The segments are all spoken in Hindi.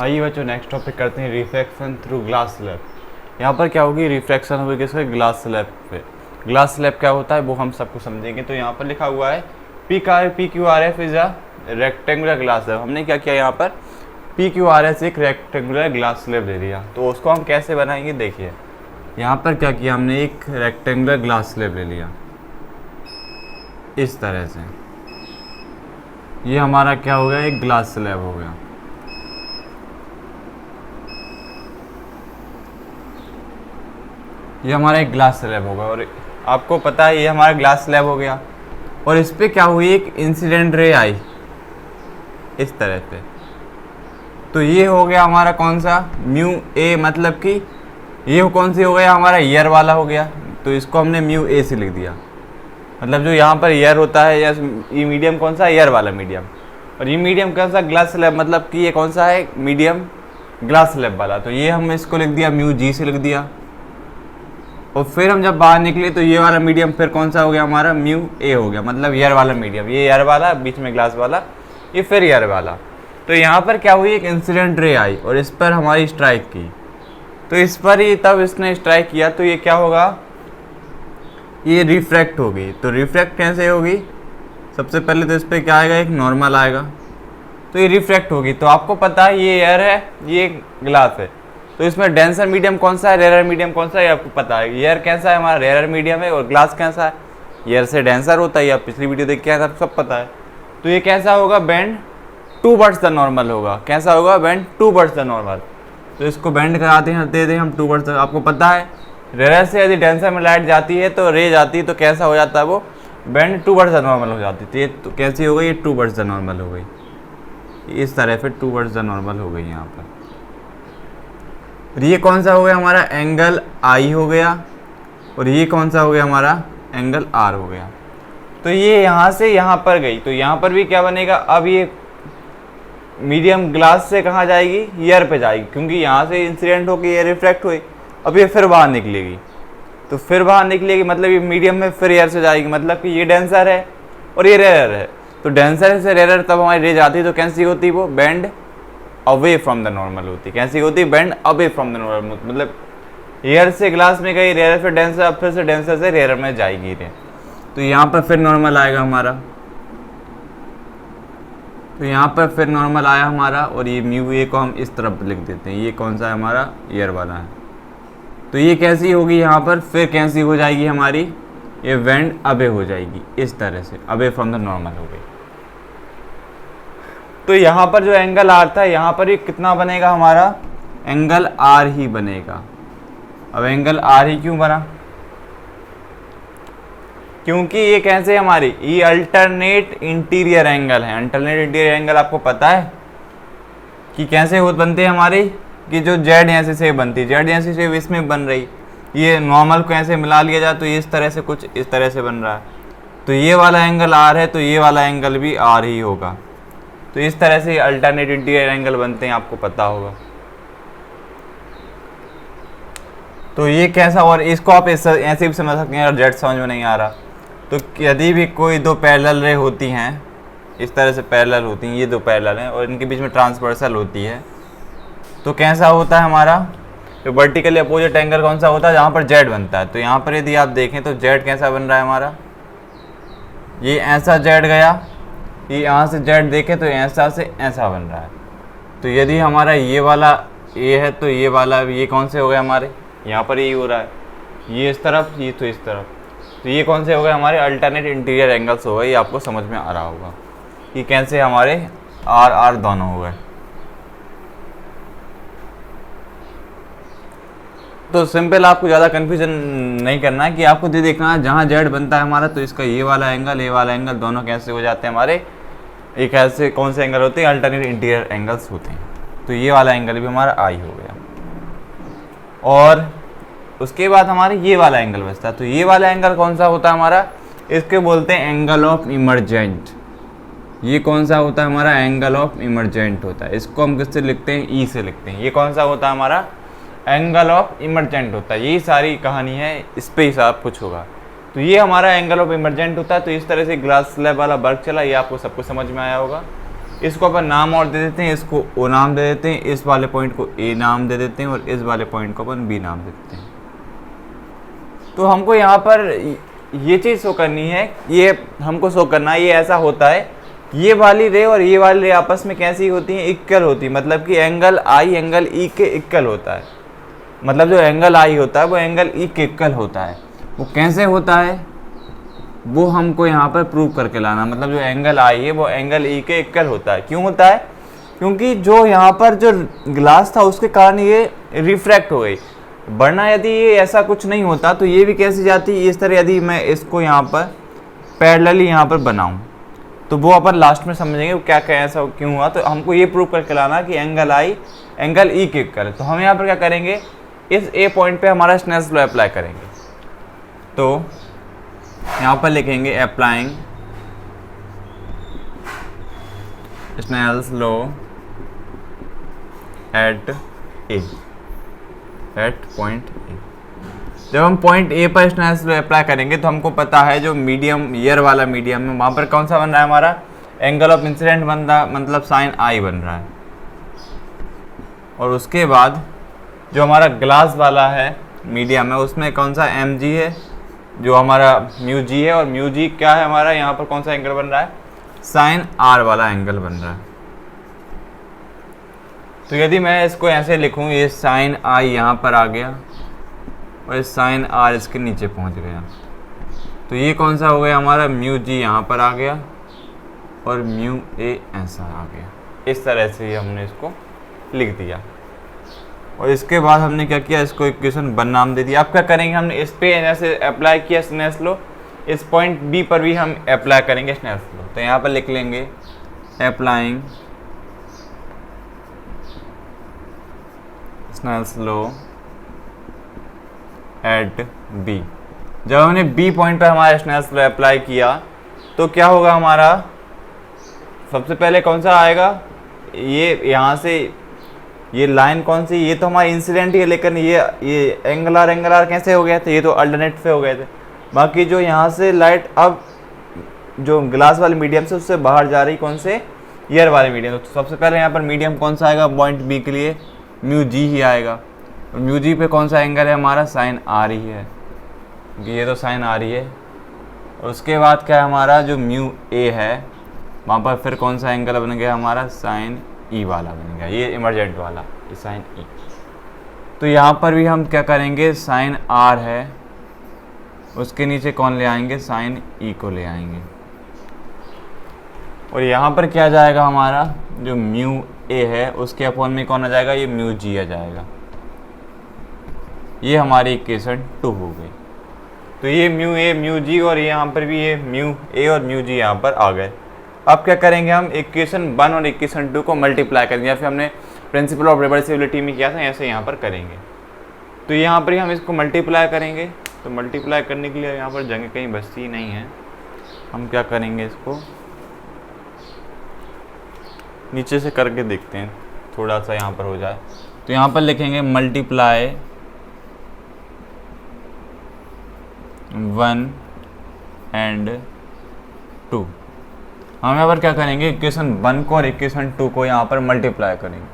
आइए बच्चों नेक्स्ट टॉपिक करते हैं रिफ्रैक्शन थ्रू ग्लास स्लैब। यहाँ पर क्या होगी, रिफ्रैक्शन होगी किसके, ग्लास स्लैब पे। ग्लास स्लैब क्या होता है वो हम सबको समझेंगे। तो यहाँ पर लिखा हुआ है PQRF is a rectangular glass slab. हमने क्या किया यहाँ पर PQRS एक रेक्टेंगुलर ग्लास स्लैब ले लिया। तो उसको हम कैसे बनाएंगे, देखिए यहाँ पर क्या किया हमने, एक रेक्टेंगुलर ग्लास स्लैब ले लिया इस तरह से। ये हमारा क्या हो गया, एक ग्लास स्लैब हो गया। ये हमारा एक ग्लास स्लैब होगा और आपको पता है ये हमारा ग्लास स्लैब हो गया। और इस पे क्या हुई, एक इंसिडेंट रे आई इस तरह पे। तो ये हो गया हमारा कौन सा, म्यू ए, मतलब कि ये कौन सी हो गया, हमारा ईयर वाला हो गया। तो इसको हमने म्यू ए से लिख दिया, मतलब जो यहाँ पर ईयर होता है, या ये मीडियम कौन सा, ईयर वाला मीडियम। और ये मीडियम कौन सा, ग्लास स्लैब, मतलब कि ये कौन सा है, मीडियम ग्लास स्लैब वाला। तो ये हम इसको लिख दिया, म्यू जी से लिख दिया। और फिर हम जब बाहर निकले तो ये वाला मीडियम फिर कौन सा हो गया हमारा, म्यू ए हो गया, मतलब ईयर वाला मीडियम। ये ईयर वाला, बीच में ग्लास वाला, ये फिर ईयर वाला। तो यहाँ पर क्या हुई, एक इंसिडेंट रे आई और इस पर हमारी स्ट्राइक की। तो इस पर ही तब इसने स्ट्राइक किया तो ये क्या होगा, ये रिफ्रैक्ट होगी। तो रिफ्रैक्ट कैसे होगी, सबसे पहले तो इस पर क्या आएगा, एक नॉर्मल आएगा। तो ये रिफ्रैक्ट होगी। तो आपको पता है ये एयर है, ये ग्लास है। तो इसमें डेंसर मीडियम कौन सा है, रेयर मीडियम कौन सा है, ये आपको पता है। एयर कैसा है हमारा, रेयर मीडियम है। और ग्लास कैसा है, एयर से डेंसर होता है। आप पिछली वीडियो देख के आए, सब पता है। तो ये कैसा होगा, बेंड टूवर्ड्स द नॉर्मल होगा। कैसा होगा, बेंड टूवर्ड्स द नॉर्मल। तो इसको बेंड कराते हैं, दे दें हम टूवर्ड्स। आपको पता है रेयर से यदि डेंसर में लाइट जाती है तो रे जाती है, तो कैसा हो जाता है वो, बेंड टूवर्ड्स द नॉर्मल हो जाती है। तो ये तो कैसी हो गई, ये टूवर्ड्स द नॉर्मल हो गई इस तरह, फिर टूवर्ड्स द नॉर्मल हो गई यहाँ पर। और ये कौन सा हो गया हमारा, एंगल आई हो गया। और ये कौन सा हो गया हमारा, एंगल आर हो गया। तो ये यहाँ से यहाँ पर गई, तो यहाँ पर भी क्या बनेगा, अब ये मीडियम ग्लास से कहाँ जाएगी, ईयर पे जाएगी, क्योंकि यहाँ से इंसिडेंट होकर ये रिफ्लेक्ट हुई। अब ये फिर बाहर निकलेगी। तो फिर बाहर निकलेगी मतलब ये मीडियम में फिर ईयर से जाएगी, मतलब कि ये डेंसर है और ये रेयर है। तो डेंसर से रेयर तब हमारी रे जाती है, तो कैसी होती है वो, bend away from the normal होती। कैसी होती है, bend away from the normal, मतलब एयर से ग्लास में गई रेयर, फिर डेंसर, अब फिर से डेंसर से रेयर में जाएगी रे। तो यहाँ पर फिर नॉर्मल आएगा हमारा। तो यहाँ पर फिर नॉर्मल आया हमारा। और ये म्यू ए को हम इस तरफ लिख देते हैं, ये कौन सा है हमारा, ईयर वाला है। तो ये कैसी होगी, यहाँ पर फिर कैसी हो जाएगी हमारी, ये बेंड अवे हो जाएगी इस तरह से, अवे फ्रॉम द नॉर्मल हो गई। तो यहाँ पर जो एंगल आर था, यहाँ पर ये कितना बनेगा हमारा, एंगल आर ही बनेगा। अब एंगल आर ही क्यों बना, क्योंकि ये कैसे हमारी, ये अल्टरनेट इंटीरियर एंगल है। अल्टरनेट इंटीरियर एंगल आपको पता है कि कैसे हो बनते हैं हमारे, कि जो जेड ऐसे से बनती है, जेड ऐसे से इसमें बन रही, ये नॉर्मल को ऐसे मिला लिया जाए तो ये इस तरह से, कुछ इस तरह से बन रहा है। तो ये वाला एंगल आर है, तो ये वाला एंगल भी आर ही होगा। तो इस तरह से अल्टरनेट इंटीरियर एंगल बनते हैं, आपको पता होगा। तो ये कैसा, और इसको आप ऐसे भी समझ सकते हैं, अगर जेड समझ में नहीं आ रहा तो यदि भी कोई दो पैरेलल रे होती हैं, इस तरह से पैरेलल होती हैं, ये दो पैरेलल हैं और इनके बीच में ट्रांसवर्सल होती है, तो कैसा होता है हमारा, तो वर्टिकली अपोजिट एंगल कौन सा होता है, जहाँ पर जेड बनता है। तो यहाँ पर यदि आप देखें तो जेड कैसा बन रहा है हमारा, ये ऐसा जेड गया, ये यहाँ से जेड देखें तो ऐसा से ऐसा बन रहा है। तो यदि हमारा ये वाला ये है तो ये वाला, ये कौन से हो गए हमारे, यहाँ पर यही हो रहा है, ये इस तरफ, ये तो इस तरफ। तो ये कौन से हो गए हमारे, अल्टरनेट इंटीरियर एंगल्स हो गए। ये आपको समझ में आ रहा होगा कि कैसे हमारे आर आर दोनों हो गए। तो सिंपल, आपको ज़्यादा कन्फ्यूजन नहीं करना है, कि आपको ये देखना है जहाँ जेड बनता है हमारा, तो इसका ये वाला एंगल, ये वाला एंगल दोनों कैसे हो जाते हैं हमारे, एक ऐसे कौन से एंगल होते हैं, अल्टरनेट इंटीरियर एंगल्स होते हैं। तो ये वाला एंगल भी हमारा आई हो गया। और उसके बाद हमारे ये वाला एंगल बचता है। तो ये वाला एंगल कौन सा होता है हमारा, इसके बोलते हैं एंगल ऑफ इमरजेंट। ये कौन सा होता है हमारा, एंगल ऑफ इमरजेंट होता है। इसको हम किससे लिखते हैं, ई से लिखते हैं। ये कौन सा होता है हमारा, एंगल ऑफ इमरजेंट होता है। यही सारी कहानी है, इस पे ही सब कुछ होगा। तो ये हमारा एंगल ऑफ इमरजेंट होता है। तो इस तरह से ग्लास स्लैब वाला वर्क चला, ये आपको सबको समझ में आया होगा। इसको अपन नाम और दे देते हैं, इसको ओ नाम दे देते हैं, इस वाले पॉइंट को ए नाम दे देते हैं और इस वाले पॉइंट को अपन बी नाम दे देते हैं। तो हमको यहाँ पर ये चीज़ शो करनी है, ये हमको शो करना है, ये ऐसा होता है, ये वाली रे और ये वाली रे आपस में कैसी होती हैं, इक्वल होती है, मतलब कि एंगल आई एंगल ई के इक्वल होता है। मतलब जो एंगल आई होता है वो एंगल ई के इक्वल होता है। वो कैसे होता है वो हमको यहाँ पर प्रूव करके लाना, मतलब जो एंगल आई है वो एंगल ई के इक्वल होता है। क्यों होता है? क्योंकि जो यहाँ पर जो ग्लास था उसके कारण ये रिफ्रैक्ट हो गई, वरना यदि ये ऐसा कुछ नहीं होता तो ये भी कैसे जाती, इस तरह। यदि मैं इसको यहाँ पर पैरेलली यहाँ पर बनाऊँ तो वो अपन लास्ट में समझेंगे क्या क्या ऐसा क्यों हुआ। तो हमको ये प्रूव करके लाना कि एंगल आई एंगल ई के इक्वल है। तो हम यहाँ पर क्या करेंगे, इस ए पॉइंट पे हमारा स्नेल्स लॉ अप्लाई करेंगे। तो यहाँ पर लिखेंगे applying Snell's law at A, at point A. जब हम पॉइंट ए पर स्नेल्स लॉ अप्लाई करेंगे तो हमको पता है जो मीडियम ईयर वाला मीडियम है वहाँ पर कौन सा बन रहा है, हमारा एंगल ऑफ इंसिडेंट बन रहा है, मतलब साइन आई बन रहा है। और उसके बाद जो हमारा ग्लास वाला है मीडियम है उसमें कौन सा एम जी है, जो हमारा म्यू जी है। और म्यू जी क्या है हमारा, यहाँ पर कौन सा एंगल बन रहा है, साइन आर वाला एंगल बन रहा है। तो यदि मैं इसको ऐसे लिखूँ, ये साइन आई यहाँ पर आ गया और ये साइन आर इसके नीचे पहुँच गया, तो ये कौन सा हो गया हमारा, म्यू जी यहाँ पर आ गया और म्यू ए ऐसा आ गया। इस तरह से ही हमने इसको लिख दिया। और इसके बाद हमने क्या किया, इसको इक्वेशन 1 नाम दे दिया। अब क्या करेंगे, हमने इस पे जैसे अप्लाई किया स्नेल्स लॉ, इस पॉइंट बी पर भी हम अप्लाई करेंगे स्नेल्स लॉ। तो यहाँ पर लिख लेंगे applying Snell's law at B. जब हमने बी पॉइंट पर हमारा स्नेल्स लॉ अप्लाई किया तो क्या होगा हमारा, सबसे पहले कौन सा आएगा, ये यहाँ से ये लाइन कौन सी, ये तो हमारा इंसिडेंट ही है, लेकिन ये एंगुलर कैसे हो गए थे, ये तो अल्टरनेट पे हो गए थे। बाकी जो यहाँ से लाइट अब जो ग्लास वाले मीडियम से उससे बाहर जा रही कौन से, ईयर वाले मीडियम। तो सबसे पहले यहाँ पर मीडियम कौन सा आएगा, पॉइंट बी के लिए म्यू जी ही आएगा। और म्यू जी पे कौन सा एंगल है हमारा, साइन आर ही है, क्योंकि ये तो साइन आर ही है। और उसके बाद क्या है हमारा, जो म्यू ए है वहाँ पर फिर कौन सा एंगल बन गया हमारा, साइन ई वाला बन गया, ये इमरजेंट वाला, ये साइन ई। तो यहाँ पर भी हम क्या करेंगे, साइन आर है उसके नीचे कौन ले आएंगे, साइन ई को ले आएंगे। और यहाँ पर क्या जाएगा हमारा, जो म्यू ए है उसके अपॉन में कौन आ जाएगा, ये म्यू जी आ जाएगा। ये हमारी इक्वेशन 2 हो गई। तो ये म्यू ए म्यू जी और यहाँ पर भी ये म्यू ए और म्यू जी यहाँ पर आ गए। अब क्या करेंगे, हम इक्वेशन 1 और इक्वेशन 2 को मल्टीप्लाई करेंगे, या फिर हमने प्रिंसिपल ऑफ रिवर्सिबिलिटी में किया था ऐसे यहाँ पर करेंगे। तो यहाँ पर ही हम इसको मल्टीप्लाई करेंगे। तो मल्टीप्लाई करने के लिए यहाँ पर जगह कहीं बचती नहीं है, हम क्या करेंगे, इसको नीचे से करके देखते हैं, थोड़ा सा यहाँ पर हो जाए। तो यहाँ पर लिखेंगे मल्टीप्लाई 1 एंड 2। हम यहाँ पर क्या करेंगे, इक्वेशन 1 को और इक्वेशन 2 को यहाँ पर मल्टीप्लाई करेंगे।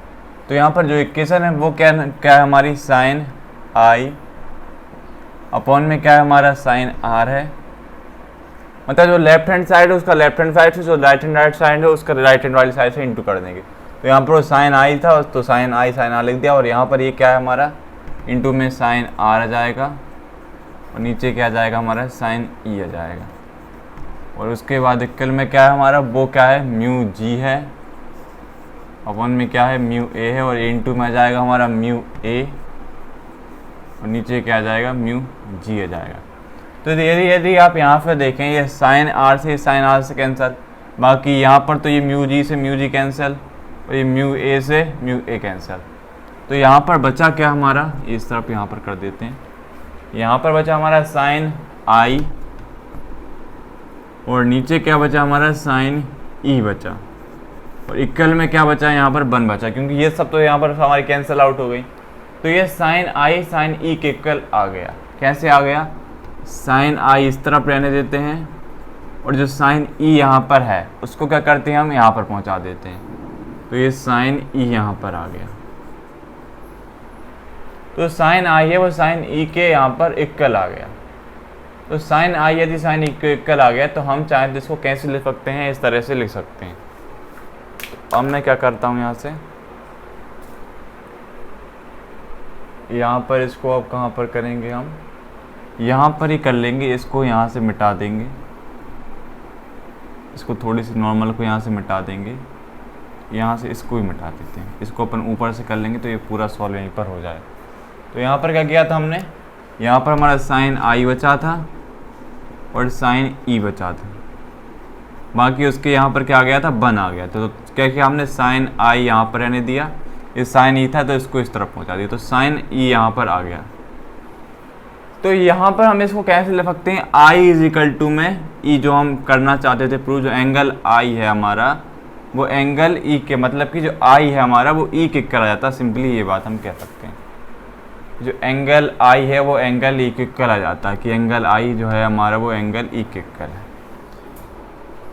तो यहाँ पर जो इक्वेशन है वो क्या है हमारी, साइन आई अपॉन में क्या है हमारा, साइन आर है। मतलब जो लेफ्ट हैंड साइड है उसका लेफ्ट हैंड साइड से, जो राइट हैंड साइड है उसका राइट हैंड वाली साइड से इंटू कर देंगे। तो यहाँ पर साइन आई था तो साइन आई साइन आर लिख दिया, और यहाँ पर ये क्या है हमारा, इंटू में साइन आर आ जाएगा और नीचे क्या आ जाएगा हमारा, साइन ई आ जाएगा। और उसके बाद इक्वल में क्या है हमारा, वो क्या है, म्यू जी है, अपॉन में क्या है, म्यू ए है, और इंटू में आ जाएगा हमारा म्यू ए, और नीचे क्या आ जाएगा, म्यू जी आ जाएगा। तो यदि आप यहाँ पर देखें, ये साइन आर से कैंसिल, बाकी यहाँ पर तो ये म्यू जी कैंसिल, और ये म्यू ए से म्यू ए कैंसिल। तो यहाँ पर बचा क्या हमारा, इस तरफ यहाँ पर कर देते हैं, यहाँ पर बचा हमारा साइन आई, और नीचे क्या बचा हमारा, साइन ई बचा, और इक्वल में क्या बचा, यहाँ पर 1 बचा, क्योंकि ये सब तो यहाँ पर हमारी कैंसिल आउट हो गई। तो ये साइन आई साइन ई के इक्वल आ गया। कैसे आ गया, साइन आई इस तरफ रहने देते हैं और जो साइन ई यहाँ पर है उसको क्या करते हैं हम यहाँ पर पहुँचा देते हैं। तो ये साइन ई यहाँ पर आ गया। तो साइन आई है वो साइन ई के यहाँ पर इक्वल आ गया। तो साइन आई यदि साइन ई के इक्वल आ गया तो हम चाहें तो इसको कैसे लिख सकते हैं, इस तरह से लिख सकते हैं। तो अब मैं क्या करता हूँ, यहाँ से यहाँ पर इसको अब कहाँ पर करेंगे, हम यहाँ पर ही कर लेंगे। इसको यहाँ से मिटा देंगे, इसको थोड़ी सी नॉर्मल को यहाँ से मिटा देंगे, यहाँ से इसको भी मिटा देते हैं। इसको अपन ऊपर से कर लेंगे तो ये पूरा सॉल्व यहीं पर हो जाए। तो यहाँ पर क्या किया था हमने, यहाँ पर हमारा साइन आई बचा था और साइन ई बचा था, बाकी उसके यहाँ पर क्या आ गया था, 1 आ गया। तो क्या किया हमने, साइन आई यहाँ पर रहने दिया, ये साइन ई था तो इसको इस तरफ पहुँचा दिया, तो साइन ई यहाँ पर आ गया। तो यहाँ पर हम इसको कैसे लिख सकते हैं, आई इज इक्वल टू में ई, जो हम करना चाहते थे प्रूव, जो एंगल आई है हमारा वो एंगल ई के, मतलब कि जो आई है हमारा वो ई के इक्वल आ जाता है। सिंपली ये बात हम कह सकते हैं, जो एंगल आई है वो एंगल ई के इक्वल आ जाता है, कि एंगल आई जो है हमारा वो एंगल ई के इक्वल है।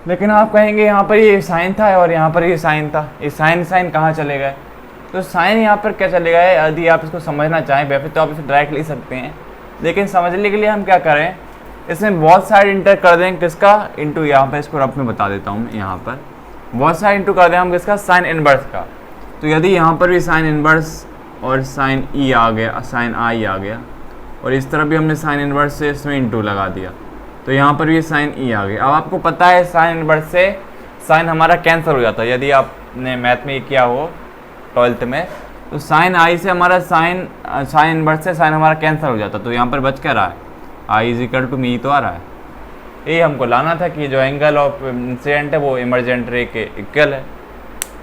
लेकिन आप कहेंगे यहाँ पर ये साइन था और यहाँ पर ये साइन था, ये साइन साइन कहाँ चले गए। तो साइन यहाँ पर क्या चले गए, यदि आप इसको समझना चाहें वैसे तो आप इसे डायरेक्ट लिख सकते हैं, लेकिन समझने के लिए हम क्या करें, इसमें बहुत साइड इंटर कर दें, किसका, इंटू, यहाँ पर इसको रफ में बता देता हूँ, यहाँ पर बहुत साइड इंटू कर दें हम किसका, साइन इनवर्स का। तो यदि यहाँ पर भी साइन इनवर्स और साइन ई आ गया, साइन आई आ गया, और इस तरफ भी हमने साइन इनवर्स से इसमें इंटू लगा दिया, तो यहाँ पर भी साइन ई आ गया। अब आपको पता है साइन इनवर्स से साइन हमारा कैंसिल हो जाता है, यदि आपने मैथ में किया हो 12th में, तो साइन आई से हमारा साइन इनवर्स से साइन हमारा कैंसिल हो जाता। तो यहाँ पर बच क्या रहा है, I is equal to me तो आ रहा है। ये हमको लाना था कि जो एंगल ऑफ इंसिडेंट है वो इमरजेंट रे के इक्वल है।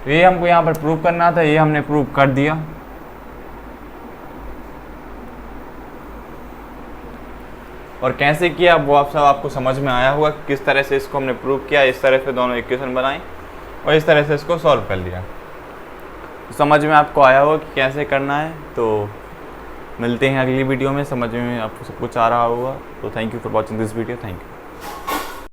तो ये हमको यहाँ पर प्रूव करना था, ये हमने प्रूव कर दिया। और कैसे किया वो आप सब आपको समझ में आया होगा, किस तरह से इसको हमने प्रूव किया, इस तरह से दोनों इक्वेशन बनाई और इस तरह से इसको सॉल्व कर लिया। तो समझ में आपको आया होगा कि कैसे करना है। तो मिलते हैं अगली वीडियो में, समझ में आपको सब कुछ आ रहा होगा। तो thank you for watching this video, thank you.